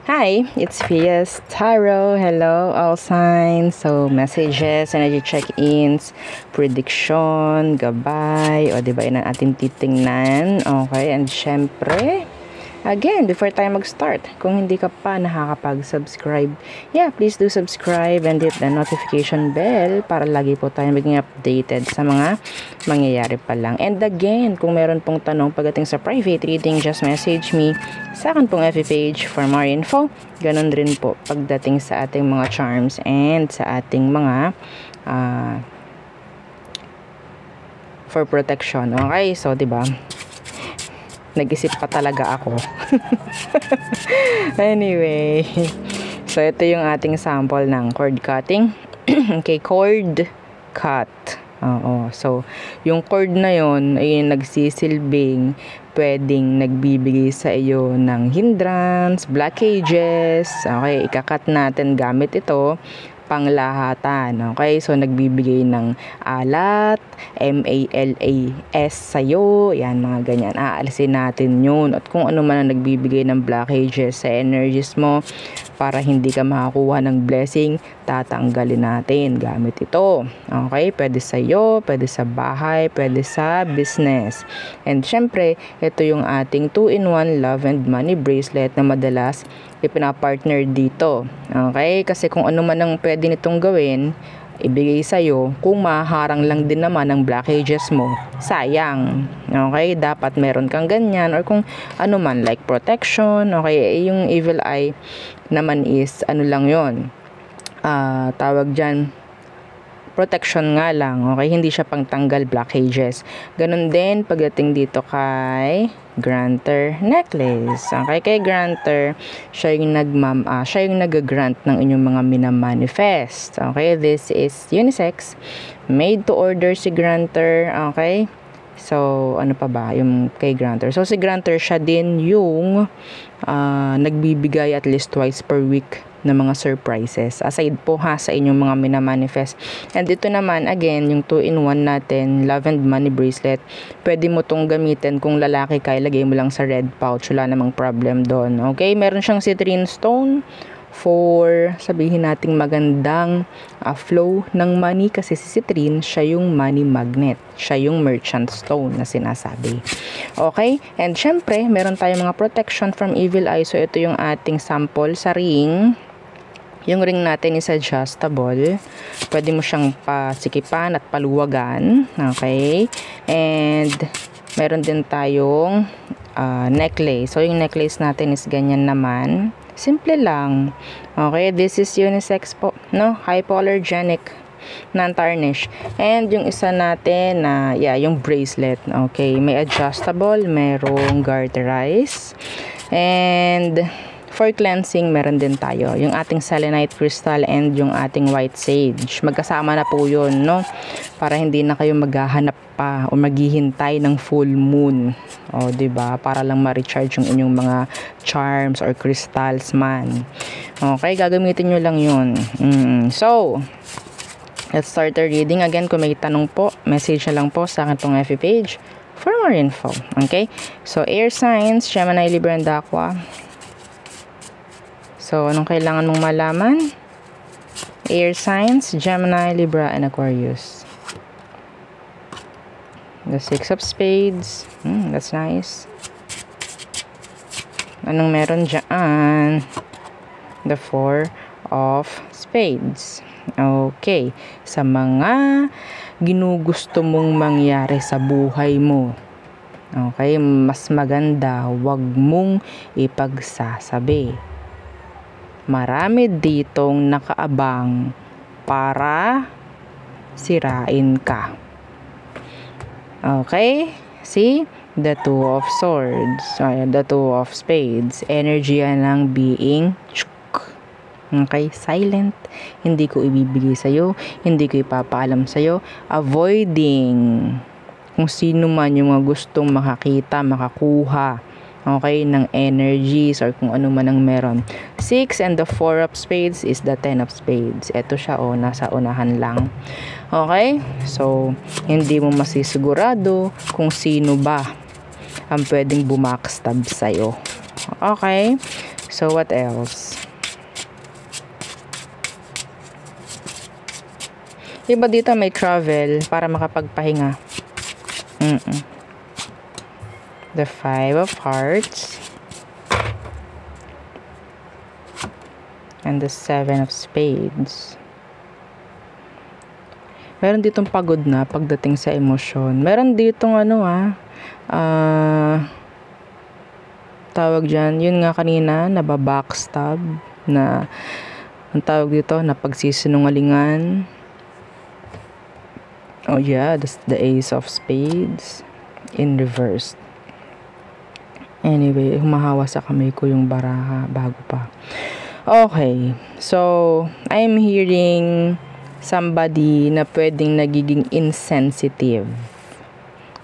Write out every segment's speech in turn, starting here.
Hi, it's Fias Tarot. Hello, all signs. So, messages, energy check-ins, prediction, gabay, o diba yun ang ating titingnan. Okay, and syempre, again, before tayo mag-start, kung hindi ka pa nakakapag-subscribe, please do subscribe and hit the notification bell para lagi po tayo maging updated sa mga mangyayari pa lang. And again, kung meron pong tanong pagdating sa private reading, just message me sa akin pong FB page for more info. Ganon rin po pagdating sa ating mga charms and sa ating mga for protection. Okay, so diba, nag-isip pa talaga ako. Anyway, so ito yung ating sample ng cord cutting. Okay, cord cut. Oo, so yung cord na yon ay nagsisilbing pwedeng nagbibigay sa iyo ng hindrance, blockages. Okay, ikakat natin gamit ito panglahatan. Okay, so nagbibigay ng alat, MALAS sa'yo, yan, mga ganyan. Aalisin natin yun. At kung ano man ang nagbibigay ng blockages sa energies mo para hindi ka makakuha ng blessing, tatanggalin natin gamit ito. Okay, pwede sa'yo, pwede sa bahay, pwede sa business. And syempre, ito yung ating 2-in-1 love and money bracelet na madalas ipinapartner dito. Okay, kasi kung ano man ang pwede nitong gawin, ibigay sa'yo, kung maharang lang din naman ang blockages mo, sayang. Okay, dapat meron kang ganyan, or kung ano man, like protection. Okay, yung evil eye naman is ano lang yon, tawag dyan, protection nga lang. Okay, hindi siya pangtanggal blockages. Ganun din pagdating dito kay granter necklace. Okay, kay granter, siya yung nag-grant ng inyong mga minamanifest. Okay, this is unisex, made to order si granter. Okay, so ano pa ba yung kay granter? So si granter, siya din yung nagbibigay at least twice per week na mga surprises, aside po sa inyong mga minamanifest. And ito naman, again, yung 2-in-1 natin, love and money bracelet, pwede mo tong gamitin kung lalaki ka, ilagay mo lang sa red pouch, wala namang problem doon. Okay, meron siyang citrine stone for, sabihin nating magandang flow ng money, kasi si citrine, siya yung money magnet, siya yung merchant stone na sinasabi. Okay, and syempre, meron tayong mga protection from evil eye. So ito yung ating sample sa ring. Yung ring natin is adjustable. Pwede mo siyang pasikipan at paluwagan. Okay, and meron din tayong necklace. So yung necklace natin is ganyan naman, simple lang. Okay, this is unisex po, no? Hypoallergenic, non-tarnish. And yung isa natin na yung bracelet. Okay, may adjustable, merong garterize, and for cleansing, meron din tayo yung ating selenite crystal and yung ating white sage. Magkasama na po yun, no? Para hindi na kayo maghahanap pa o maghihintay ng full moon. O, diba? Para lang ma-recharge yung inyong mga charms or crystals man. Okay, gagamitin nyo lang yun. So, let's start the reading. Again, kung may tanong po, message na lang po sa akin pong FB page for more info. Okay? So, air signs, Gemini, Libra, and Aqua. So, anong kailangan mong malaman? Air signs, Gemini, Libra, and Aquarius. The 6 of Spades. That's nice. Anong meron dyan? The 4 of Spades. Okay. Sa mga ginugusto mong mangyari sa buhay mo, okay, mas maganda, wag mong ipagsasabi. Marami ditong nakaabang para sirain ka. Okay? See? The 2 of Swords. The 2 of Spades. Energy yan ng being okay? Silent. Hindi ko ibibigay sa'yo. Hindi ko ipapaalam sa'yo. Avoiding kung sino man yung mga gustong makakita, makakuha, okay, ng energies or kung ano man ang meron. 6 and the 4 of Spades is the 10 of Spades. Ito siya, nasa unahan lang. Okay? So, hindi mo masisigurado kung sino ba ang pwedeng bumackstab sa'yo. Okay? So, what else? Diba dito may travel para makapagpahinga? The 5 of Hearts. And the 7 of Spades. Meron ditong pagod na pagdating sa emosyon. Meron ditong tawag dyan, yun nga kanina, nababackstab, na, ang tawag dito, na pagsisinungalingan. Oh yeah, that's the Ace of Spades in reverse. Anyway, humahawa sa kamay ko yung baraha bago pa. Okay, so I'm hearing somebody na pwedeng nagiging insensitive.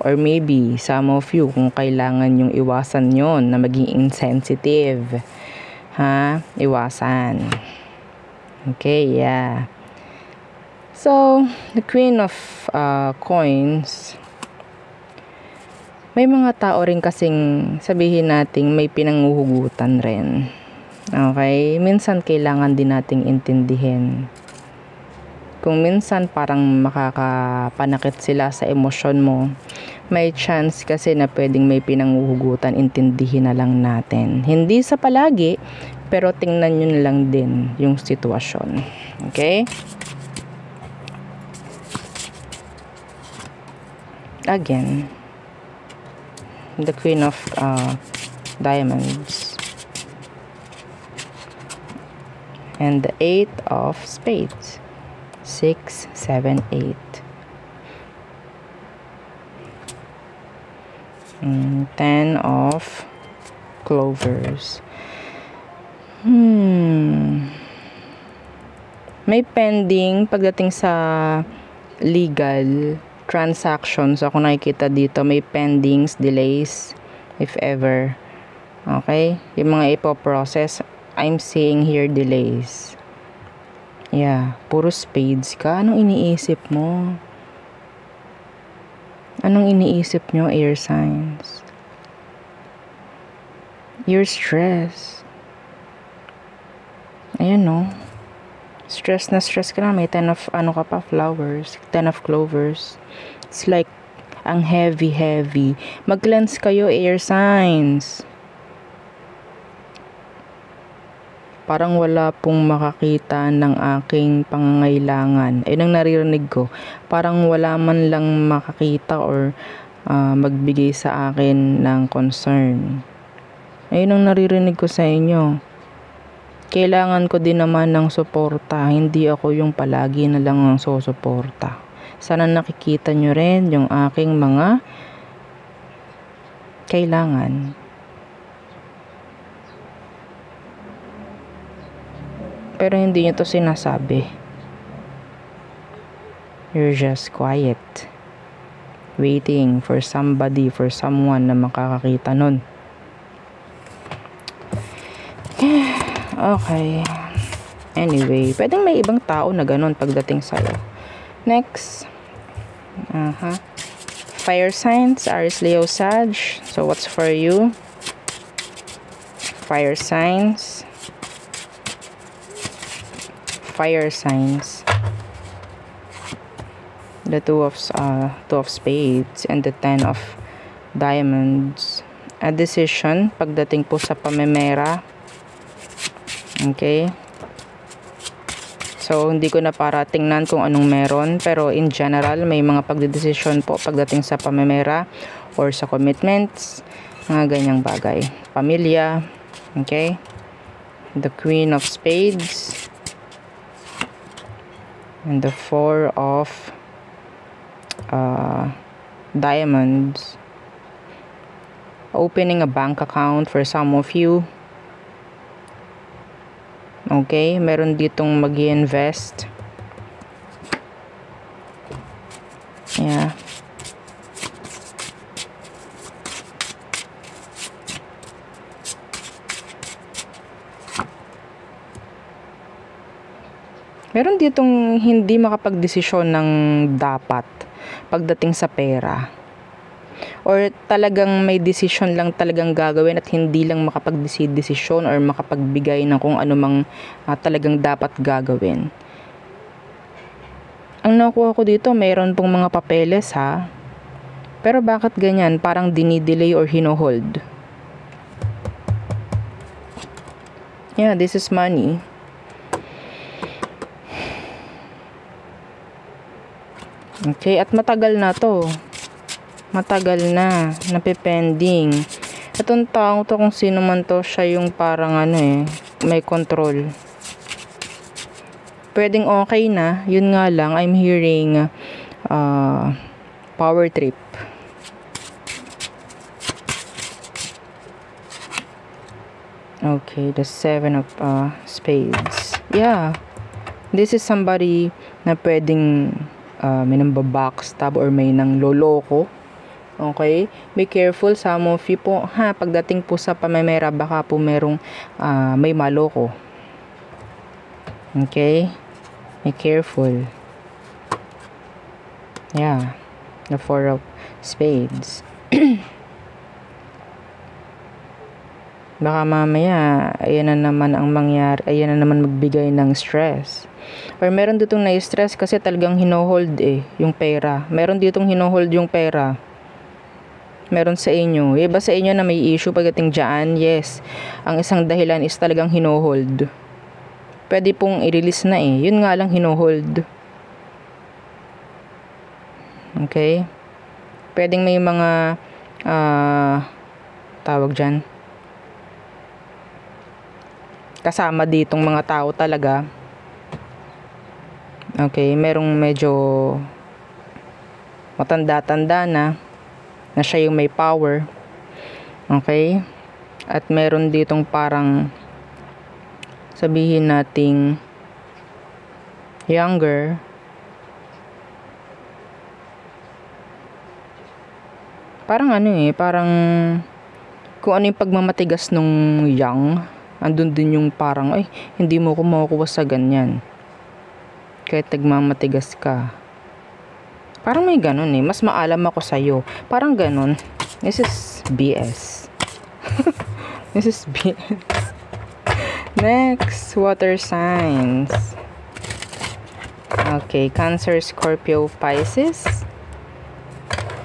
Or maybe some of you, kung kailangan yung iwasan yon na maging insensitive. Iwasan. Okay, yeah. So, the Queen of Coins, may mga tao rin kasing sabihin nating may pinanguhugutan rin. Okay? Minsan kailangan din nating intindihin. Kung minsan parang makakapanakit sila sa emosyon mo, may chance kasi na pwedeng may pinanguhugutan, intindihin na lang natin. Hindi sa palagi, pero tingnan nyo na lang din yung sitwasyon. Okay? Again, the Queen of Diamonds and the 8 of Spades. 6, 7, 8. 10 of Clovers. May pending pagdating sa legal transactions. Ako nakikita dito may pendings, delays, if ever. Okay? Yung mga ipoprocess, I'm seeing here delays. Yeah, puro spades ka. Anong iniisip mo? Anong iniisip nyo, air signs? You're stressed. Ayan, no? Stress na stress ka na. May 10 of, flowers. 10 of clovers. It's like, ang heavy. Mag-cleanse kayo, air signs. Parang wala pong makakita ng aking pangangailangan. Ayun ang naririnig ko. Parang wala man lang makakita or magbigay sa akin ng concern. Ayun ang naririnig ko sa inyo. Kailangan ko din naman ng suporta. Hindi ako yung palagi na lang ang susuporta. Sana nakikita nyo rin yung aking mga kailangan. Pero hindi nyo to sinasabi. You're just quiet. Waiting for somebody, for someone na makakakita nun. Okay. Anyway, pwedeng may ibang tao na ganun pagdating sa'yo. Next. Fire signs, Aries, Leo, Sag. So, what's for you? Fire signs. Fire signs. The two of spades and the 10 of diamonds. A decision pagdating po sa pamemera. Okay. So, hindi ko na para tingnan kung anong meron. Pero in general, may mga pagdedesisyon po pagdating sa pamemera or sa commitments. Mga ganyang bagay. Pamilya. Okay. The Queen of Spades. And the 4 of diamonds. Opening a bank account for some of you. Okay, meron ditong mag-i-invest. Yeah. Meron ditong hindi makapagdesisyon ng dapat pagdating sa pera. or talagang may decision lang talagang gagawin at hindi lang makapag-desisyon or makapagbigay ng kung ano mang talagang dapat gagawin. Ang nakuha ko dito, mayroon pong mga papeles ha. Pero bakit ganyan? Parang dinidelay or hinohold. Yeah, this is money. Okay, at matagal na to. Matagal na. Napipending. Itong taong to, kung sino man to, siya yung parang may control. Pwedeng okay na. Yun nga lang, I'm hearing power trip. Okay, the 7 of spades. Yeah. This is somebody na pwedeng may nang-backstab or may nang loloko. Okay? Be careful, some of you po, pagdating po sa pamemera, baka po merong may maloko. Okay? Be careful. Yeah. The 4 of spades. Baka mamaya, ayan na naman ang mangyari, ayan na naman magbigay ng stress. Or meron ditong na-stress kasi talagang hinohold yung pera. Meron ditong hinohold yung pera. Meron sa inyo. Iba sa inyo na may issue pagdating dyan, yes. Ang isang dahilan is talagang hinohold. Pwede pong i-release na Yun nga lang hinohold. Okay? Pwedeng may mga tawag dyan. Kasama ditong mga tao talaga. Okay, merong medyo matanda-tanda na siya yung may power. Okay? At meron ditong parang sabihin nating younger. Parang parang kung ano yung pagmamatigas nung young, andun din yung parang, ay, hindi mo ko makukuha sa ganyan. Kahit nagmamatigas ka. Parang may ganun mas maalam ako sa'yo. Parang ganun. This is BS. This is BS. Next, water signs. Okay, Cancer, Scorpio, Pisces.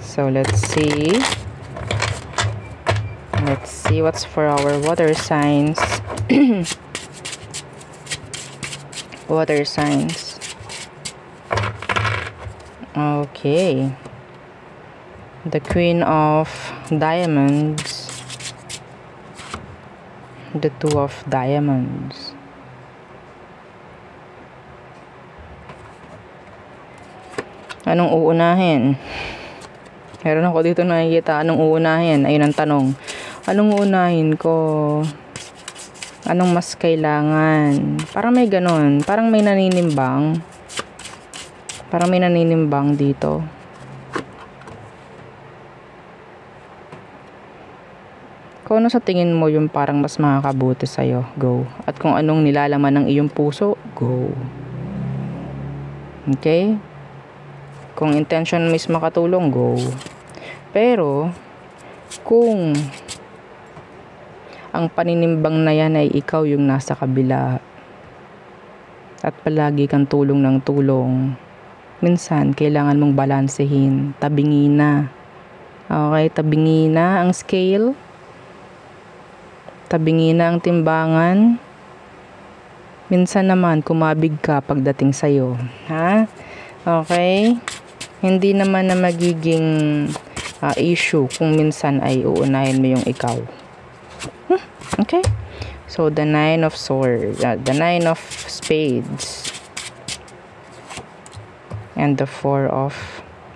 So, let's see. Let's see what's for our water signs. Water signs. Okay. The Queen of Diamonds. The Two of Diamonds. Anong uunahin? Meron ako dito nakikita. Anong uunahin? Ayun ang tanong. Anong uunahin ko? Anong mas kailangan? Parang may ganun. Parang may naninimbang. Parang may naninimbang dito. Kung ano sa tingin mo yung parang mas makakabuti sa'yo, go. At kung anong nilalaman ng iyong puso, go. Okay? Kung intention mo is makatulong, go. Pero, kung ang paninimbang na yan ay ikaw yung nasa kabila at palagi kang tulong ng tulong, minsan, kailangan mong balansehin. Tabingi na. Okay? Tabingi na ang scale. Tabingi na ang timbangan. Minsan naman, kumabig ka pagdating sa'yo. Ha? Okay? Hindi naman na magiging issue kung minsan ay uunahin mo yung ikaw. Okay? So, the 9 of swords. The 9 of spades. And the 4 of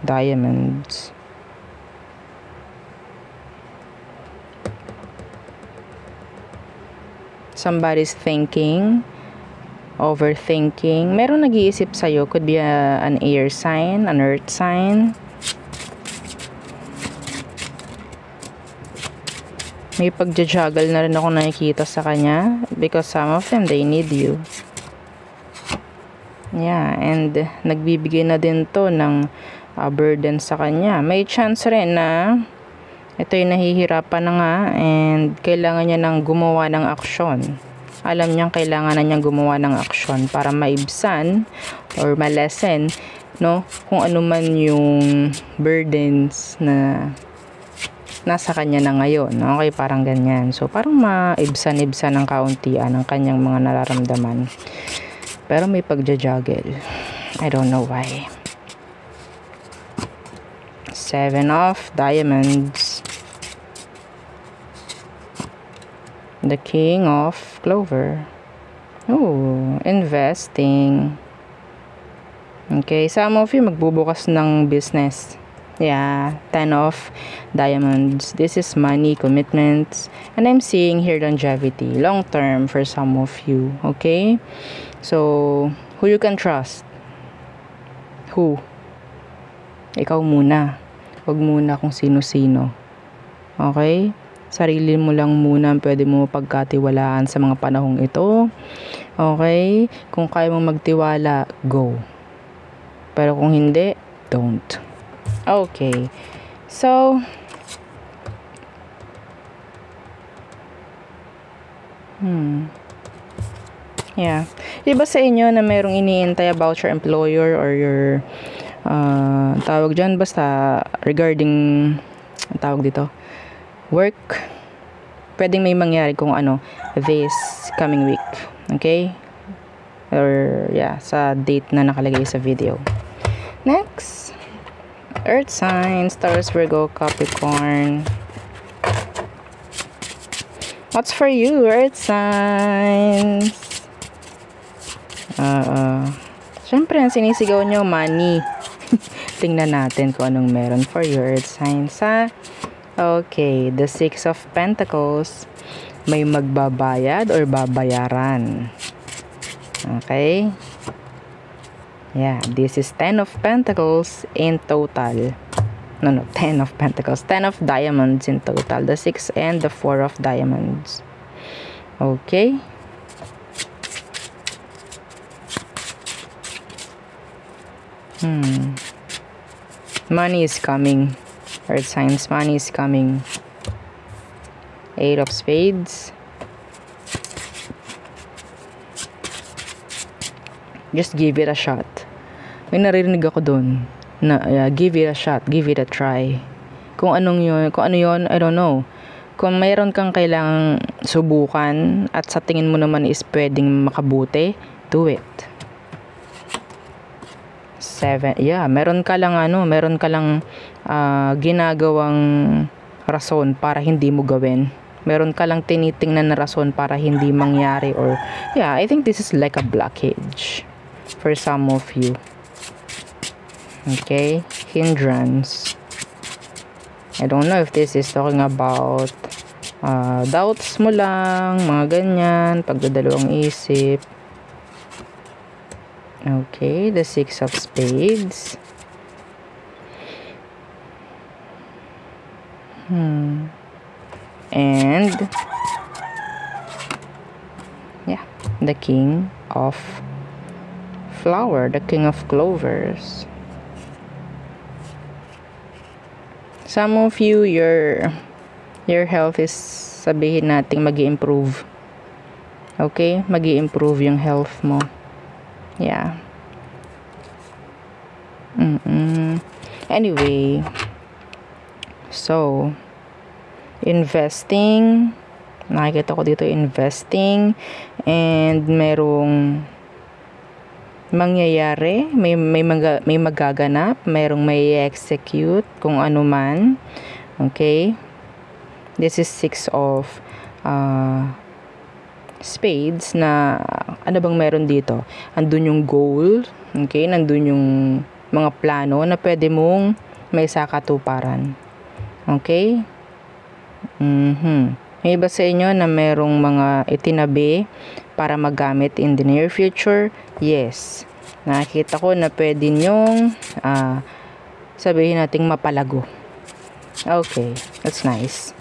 diamonds. Somebody's thinking, overthinking. Meron nag-iisip sa'yo. Could be an air sign, an earth sign. May pagja-juggle na rin ako nakikita sa kanya. Because some of them, they need you. Yeah, and nagbibigay na din to ng burden sa kanya. May chance rin na Ito yung nahihirapan na nga and kailangan niya nang gumawa ng aksyon. Alam niyang kailangan na niyang gumawa ng aksyon para maibsan or malesen, no, kung ano man yung burdens na nasa kanya na ngayon. Okay, parang ganyan. So, parang maibsan-ibsan ng kauntian ang kanyang mga nararamdaman. Pero may pagja-juggle. I don't know why. 7 of Diamonds. The King of Clover. Oh, investing. Okay, some of you magbubukas ng business. Yeah, 10 of Diamonds. This is money, commitments. And I'm seeing here longevity. Long term for some of you. Okay? So, who you can trust? Who? Ikaw muna. Huwag muna kung sino-sino. Okay? Sarili mo lang muna ang pwede mo pagkatiwalaan sa mga panahong ito. Okay? Kung kaya mong magtiwala, go. Pero kung hindi, don't. Okay. So, yeah. Iba sa inyo na mayroong iniintay about your employer or your tawag dyan, basta regarding tawag dito, work, pwedeng may mangyari kung ano this coming week. Okay? Or yeah, sa date na nakalagay sa video. Next, Earth signs, Taurus, Virgo, Capricorn. What's for you, Earth signs? Syempre, ang sinisigaw nyo, money. Tingnan natin kung anong meron for your Earth signs, ha? Okay, the 6 of Pentacles. May magbabayad or babayaran. Okay? Yeah, this is 10 of Pentacles in total. No, 10 of Pentacles. 10 of Diamonds in total. The 6 and the 4 of Diamonds. Okay? Money is coming. Earth signs, money is coming. 8 of Spades. Just give it a shot. May naririnig ako dun na give it a shot, give it a try. Kung ano yun, I don't know. Kung mayroon kang kailangang subukan at sa tingin mo naman is pwedeng makabuti, do it. 7, yeah, meron ka lang ginagawang rason para hindi mo gawin. Meron ka lang tinitingnan na rason para hindi mangyari, or yeah, I think this is like a blockage for some of you. Okay, hindrance. I don't know if this is talking about doubts mo lang, mga ganyan, pagdadalawang isip. Okay, the 6 of Spades. And yeah, the King of Flower, the King of Clovers. Some of you, your health is, sabihin nating mag-i-improve. Okay, mag-i-improve yung health mo. Yeah. Anyway, so investing, nakikita ko dito investing, and merong mangyayari, may magaganap, merong may execute kung ano man. Okay, this is 6 of Spades. Na ano bang meron dito? Andun yung goal, okay, nandun yung mga plano na pwede mong may sakatuparan. Okay? May iba sa inyo na merong mga itinabi para magamit in the near future? Yes. Nakita ko na pwede nyong sabihin nating mapalago. Okay, that's nice.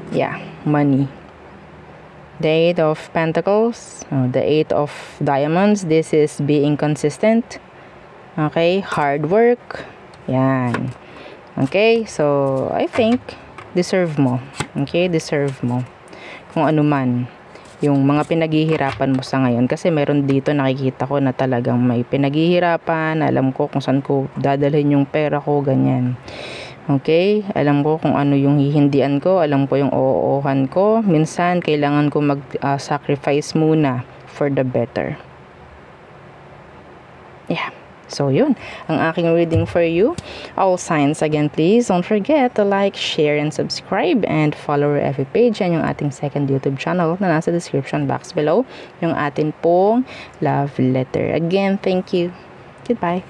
Yeah, money. The 8 of Pentacles, the 8 of Diamonds. This is being consistent. Okay, hard work. Yan. Okay? So, I think, deserve mo. Okay? Deserve mo. Kung ano man, yung mga pinaghihirapan mo sa ngayon. Kasi meron dito nakikita ko na talagang may pinaghihirapan. Alam ko kung saan ko dadalhin yung pera ko, ganyan. Okay? Alam ko kung ano yung hihindian ko. Alam ko yung oohan ko. Minsan, kailangan ko mag-sacrifice muna for the better. Yeah. So, yun. Ang aking reading for you. All signs, again, please don't forget to like, share, and subscribe. And follow our FB page. Yan yung ating second YouTube channel na nasa description box below. Yung atin pong love letter. Again, thank you. Goodbye.